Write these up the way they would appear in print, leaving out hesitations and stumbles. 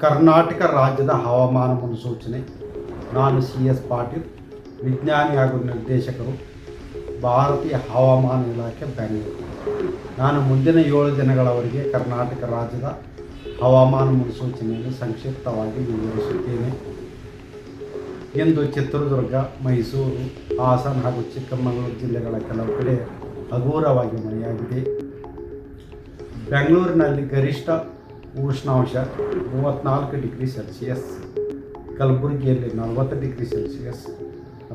ಕರ್ನಾಟಕ ರಾಜ್ಯದ ಹವಾಮಾನ ಮುನ್ಸೂಚನೆ. ನಾನು CS ಪಾಟೀಲ್, ವಿಜ್ಞಾನಿ ಹಾಗೂ ನಿರ್ದೇಶಕರು, ಭಾರತೀಯ ಹವಾಮಾನ ಇಲಾಖೆ, ಬೆಂಗಳೂರು. ನಾನು ಮುಂದಿನ 7 ದಿನಗಳವರೆಗೆ ಕರ್ನಾಟಕ ರಾಜ್ಯದ ಹವಾಮಾನ ಮುನ್ಸೂಚನೆಯನ್ನು ಸಂಕ್ಷಿಪ್ತವಾಗಿ ವಿವರಿಸುತ್ತೇನೆ. ಇಂದು ಚಿತ್ರದುರ್ಗ, ಮೈಸೂರು, ಹಾಸನ ಹಾಗೂ ಚಿಕ್ಕಮಗಳೂರು ಜಿಲ್ಲೆಗಳ ಕೆಲವು ಕಡೆ ಹಗುರವಾಗಿ ಮಳೆಯಾಗಿದೆ. ಬೆಂಗಳೂರಿನಲ್ಲಿ ಗರಿಷ್ಠ ಉಷ್ಣಾಂಶ 34 ಡಿಗ್ರಿ ಸೆಲ್ಸಿಯಸ್, ಕಲಬುರಗಿಯಲ್ಲಿ 40 ಡಿಗ್ರಿ ಸೆಲ್ಸಿಯಸ್,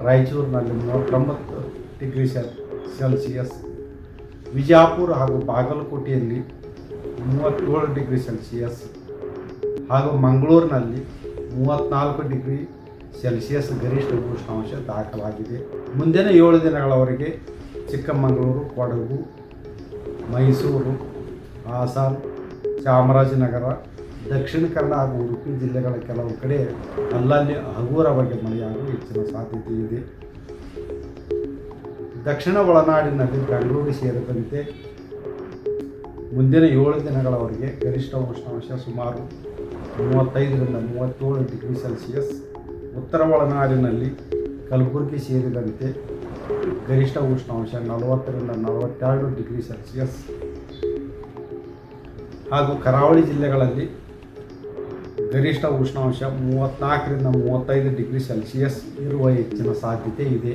ರಾಯಚೂರಿನಲ್ಲಿ 39 ಡಿಗ್ರಿ ಸೆಲ್ಸಿಯಸ್, ವಿಜಯಪುರ ಹಾಗೂ ಬಾಗಲಕೋಟೆಯಲ್ಲಿ 37 ಡಿಗ್ರಿ ಸೆಲ್ಸಿಯಸ್ ಹಾಗೂ ಮಂಗಳೂರಿನಲ್ಲಿ 34 ಡಿಗ್ರಿ ಸೆಲ್ಸಿಯಸ್ ಗರಿಷ್ಠ ಉಷ್ಣಾಂಶ ದಾಖಲಾಗಿದೆ. ಮುಂದಿನ 7 ದಿನಗಳವರೆಗೆ ಚಿಕ್ಕಮಗಳೂರು, ಕೊಡಗು, ಮೈಸೂರು, ಹಾಸನ, ಚಾಮರಾಜನಗರ, ದಕ್ಷಿಣ ಕನ್ನಡ ಹಾಗೂ ಉಡುಪಿ ಜಿಲ್ಲೆಗಳ ಕೆಲವು ಕಡೆ ಅಲ್ಲಲ್ಲಿ ಹಗುರವಾಗಿ ಮಳೆಯಾಗುವ ಹೆಚ್ಚಿನ ಸಾಧ್ಯತೆ ಇದೆ. ದಕ್ಷಿಣ ಒಳನಾಡಿನಲ್ಲಿ ಬೆಂಗಳೂರು ಸೇರಿದಂತೆ ಮುಂದಿನ 7 ದಿನಗಳವರೆಗೆ ಗರಿಷ್ಠ ಉಷ್ಣಾಂಶ ಸುಮಾರು 35ರಿಂದ 37 ಡಿಗ್ರಿ ಸೆಲ್ಸಿಯಸ್, ಉತ್ತರ ಒಳನಾಡಿನಲ್ಲಿ ಕಲಬುರಗಿ ಸೇರಿದಂತೆ ಗರಿಷ್ಠ ಉಷ್ಣಾಂಶ 40ರಿಂದ 42 ಡಿಗ್ರಿ ಸೆಲ್ಸಿಯಸ್ ಹಾಗೂ ಕರಾವಳಿ ಜಿಲ್ಲೆಗಳಲ್ಲಿ ಗರಿಷ್ಠ ಉಷ್ಣಾಂಶ 34ರಿಂದ 35 ಡಿಗ್ರಿ ಸೆಲ್ಸಿಯಸ್ ಇರುವ ಹೆಚ್ಚಿನ ಸಾಧ್ಯತೆ ಇದೆ.